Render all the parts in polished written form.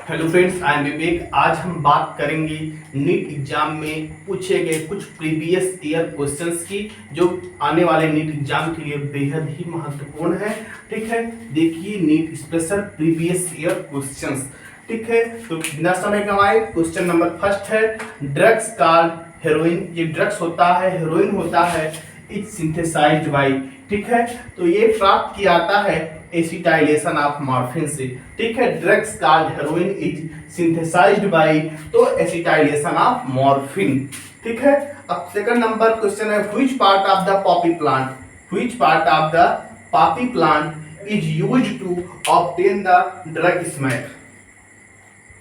Hello friends, I am विवेक। आज हम बात करेंगे नीट एग्जाम में पूछे गए कुछ प्रीवियस ईयर क्वेश्चंस की, जो आने वाले नीट एग्जाम के लिए बेहद ही महत्वपूर्ण है। ठीक है, देखिए NEET special previous year questions. ठीक है, तो बिना समय गंवाए क्वेश्चन नंबर फर्स्ट है, ड्रग्स कॉल्ड हेरोइन। ये ड्रग्स होता है, हेरोइन होता है, इज सिंथेसाइज्ड बाय। ठीक है, तो ये प्राप्त किया जाता है एसिटाइलेशन ऑफ मॉर्फिन से। ठीक है, drugs called heroin is synthesized by, तो एसिटाइलेशन ऑफ मॉर्फिन। ठीक है, अब सेकंड नंबर क्वेश्चन है, which part of the poppy plant, which part of the poppy plant is used to obtain the drug smack.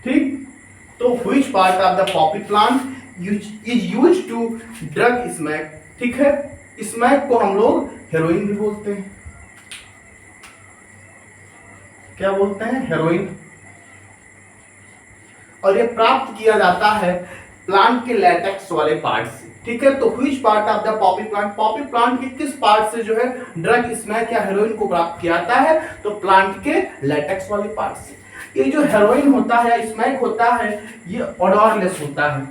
ठीक, तो which part of the poppy plant is used to drug smack. ठीक है, smack को हम लोग heroin भी बोलते हैं। क्या बोलते हैं? हेरोइन। और ये प्राप्त किया जाता है प्लांट के लैटेक्स वाले पार्ट से। ठीक है, तो which part of the poppy plant, Poppy plant के किस पार्ट से जो है ड्रग स्मैक या हेरोइन को प्राप्त किया जाता है? तो प्लांट के लैटेक्स वाले पार्ट से। ये जो हेरोइन होता है या स्मैक होता है, ये ओडोरलेस होता है।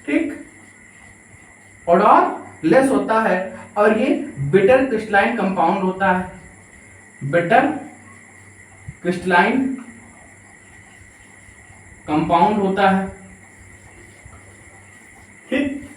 ठीक, ओडोरलेस होता है और ये बिटर क्रिस्टलाइन कंपाउंड होता है। बिटर क्रिस्टलाइन कंपाउंड होता है। ठीक,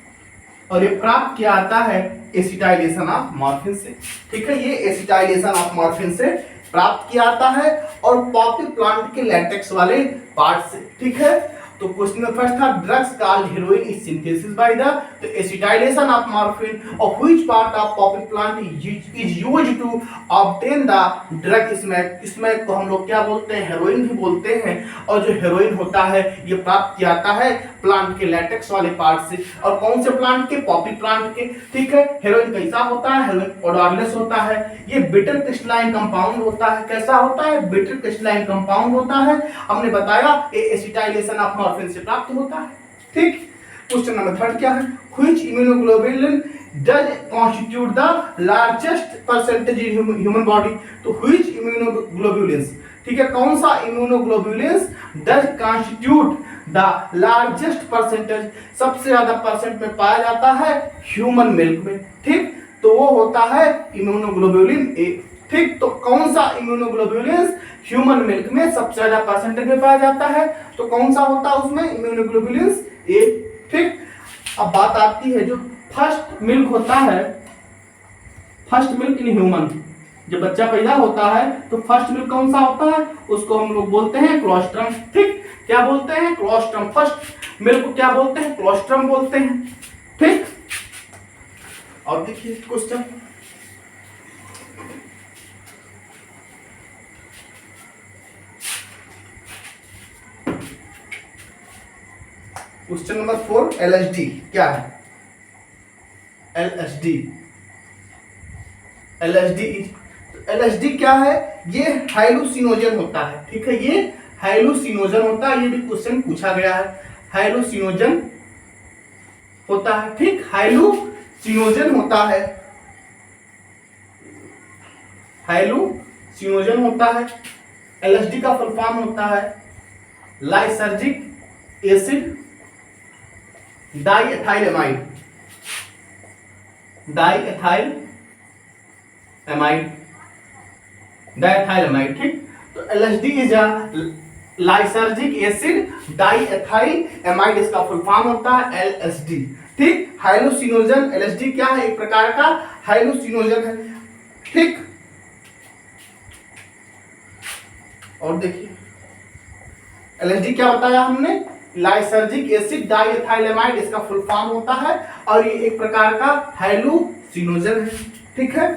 और ये प्राप्त किया जाता है एसिटाइलेशन ऑफ मॉर्फिन से। ठीक है, ये एसिटाइलेशन ऑफ मॉर्फिन से प्राप्त किया जाता है और पॉपी प्लांट के लैटेक्स वाले पार्ट से। ठीक है, तो क्वेश्चन में फर्स्ट था, drugs called heroin is synthesis by the, तो एसिटाइलेशन ऑफ मॉर्फिन और which part of poppy plant is used to obtain the drug smack. Smack को हम लोग क्या बोलते हैं? हेरोइन भी बोलते हैं। और जो हेरोइन होता है ये प्राप्त किया जाता है प्लांट के लैटेक्स वाले पार्ट से। और कौन से प्लांट के? पॉपी प्लांट के। ठीक है, हेरोइन कैसा होता है? हेरोइन ओडोरलेस होता है। ये बिटर क्रिस्टलाइन कंपाउंड होता है। कैसा होता है? बिटर क्रिस्टलाइन कंपाउंड होता है। हमने बताया ये एसिटाइलेशन ऑफ मॉर्फिन से प्राप्त होता है। ठीक, क्वेश्चन नंबर थर्ड क्या है, which immunoglobulin does constitute the largest percentage in human body, तो व्हिच इम्यूनोग्लोबुलिन्स। ठीक है, कौन सा immunoglobulins does constitute the largest percentage, सबसे ज्यादा परसेंट में पाया जाता है ह्यूमन मिल्क में। ठीक, तो वो होता है इम्यूनोग्लोबुलिन ए। ठीक, तो कौन सा इम्यूनोग्लोबुलिन्स ह्यूमन मिल्क में सबसे ज्यादा परसेंटेज में पाया जाता है? तो कौन सा होता है उसमें? इम्यूनोग्लोबुलिन्स ए। ठीक, अब बात आती है जो फर्स्ट मिल्क होता है, फर्स्ट मिल्क इन ह्यूमन, जब बच्चा पैदा होता है तो फर्स्ट मिल्क कौन सा होता है? उसको हम लोग बोलते हैं क्लोस्ट्रम। ठीक, क्या बोलते हैं? क्लोस्ट्रम। फर्स्ट मिल्क को क्या बोलते हैं? क्लोस्ट्रम बोलते हैं। ठीक, और देखिए क्वेश्चन, क्वेश्चन नंबर 4, एलएसडी क्या है? एलएसडी, एलएसडी क्या है? ये हाइलुसिनोजन होता है। ठीक है, ये हाइलुसिनोजन होता है। ये भी क्वेश्चन पूछा गया है, हाइलुसिनोजन होता है। ठीक, हाइलुसिनोजन होता है, हाइलुसिनोजन होता है। एलएसडी का फुल फॉर्म होता है लाइसर्जिक एसिड डाइएथाइलएमाइड, डाइएथाइलएमाइड। ठीक, तो LSD is a lysergic acid diethylamide, इसका फुल फॉर्म होता है एलएसडी। ठीक, हाइलुसिनोजन, एलएसडी क्या है? एक प्रकार का हाइलुसिनोजन है। ठीक, और देखिए एलएसडी क्या बताया हमने? लाइसर्जिक एसिड डाइएथाइलएमाइड, इसका फुल फॉर्म होता है और ये एक प्रकार का हाइलुसिनोजन है। ठीक है,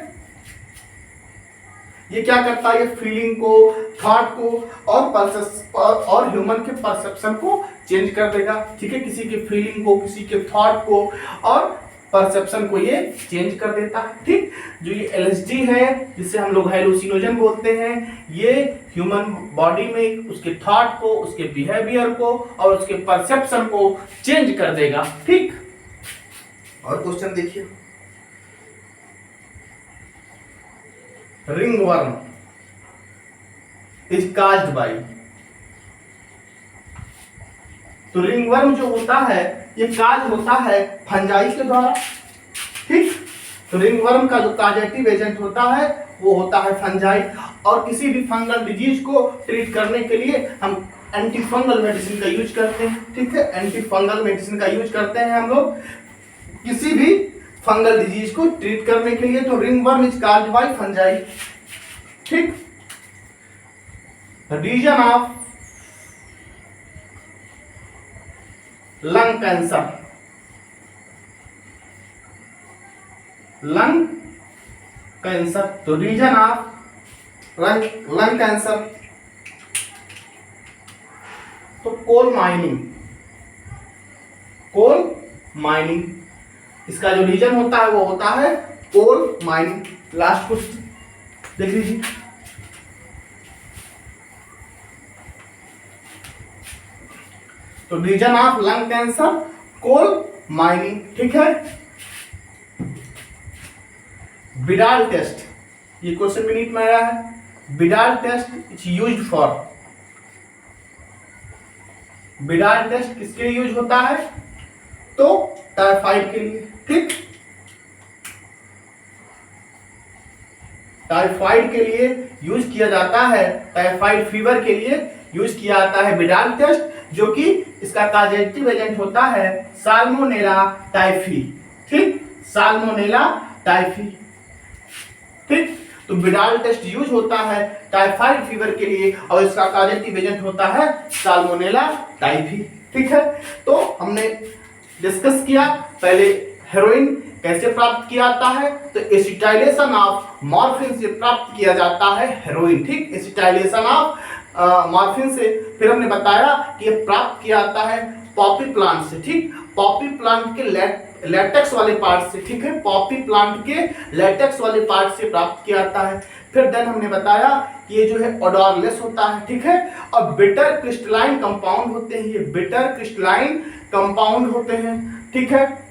ये क्या करता है? ये फीलिंग को, थॉट को और ह्यूमन के परसेप्शन को चेंज कर देगा। ठीक है, किसी के फीलिंग को, किसी के थॉट को और परसेप्शन को ये चेंज कर देता है। ठीक, जो ये एलएसडी है जिसे हम लोग हाइलुसिनोजन बोलते हैं, ये ह्यूमन बॉडी में उसके थॉट को, उसके बिहेवियर को और उसके परसेप्शन को चेंज कर देगा। ठीक, और क्वेश्चन देखिए, ringworm is caused by, तो रिंगवर्म जो होता है ये काज होता है फंजाई के द्वारा, ठीक। तो रिंगवर्म का जो काजेटिव एजेंट होता है वो होता है फंजाई, और किसी भी फंगल डिजीज को ट्रीट करने के लिए हम एंटी फंगल मेडिसिन का यूज करते हैं, ठीक है। एंटी फंगल मेडिसिन का यूज करते हैं हम लोग किसी भी फंगल डिजीज को ट्रीट करने के लिए। तो ringworm is caused by fungi, ठीक। Reason of lung cancer, lung cancer, तो रीजन ऑफ लंग कैंसर, तो कोल माइनिंग, कोल माइनिंग, इसका जो रीजन होता है वो होता है कोल माइनिंग। लास्ट क्वेश्चन देख लीजिए, तो reason of lung cancer coal mining, ठीक है। बिडाल टेस्ट, ये क्वेश्चन भी नीट में आया है। Widal test is used for, Widal test किसके लिए यूज होता है? तो टाइफाइड के लिए, ठीक। टाइफाइड के लिए यूज किया जाता है, टाइफाइड फीवर के लिए यूज किया जाता है बिडाल टेस्ट, जो कि इसका कॉजेटिव एजेंट होता है साल्मोनेला टाइफी, ठीक। साल्मोनेला टाइफी, ठीक। तो बिडाल टेस्ट यूज होता है टाइफाइड फीवर के लिए और इसका कॉजेटिव एजेंट होता है साल्मोनेला टाइफी, ठीक है। तो हमने डिस्कस किया पहले हेरोइन कैसे प्राप्त किया जाता है, तो एसिटाइलेशन ऑफ मॉर्फिन से प्राप्त किया जाता है हेरोइन, ठीक। एसिटाइलेशन ऑफ मॉर्फिन से फिर हमने बताया कि ये प्राप्त किया जाता है पॉपी प्लांट से, ठीक। पॉपी प्लांट के लेटेक्स वाले पार्ट से, ठीक है। पॉपी प्लांट के लेटेक्स वाले पार्ट से प्राप्त किया जाता है। फिर देन हमने बताया कि ये जो है ओडोरलेस होता है, ठीक है। और बिटर क्रिस्टलाइन कंपाउंड होते हैं, ये बिटर क्रिस्टलाइन कंपाउंड होते हैं, ठीक है।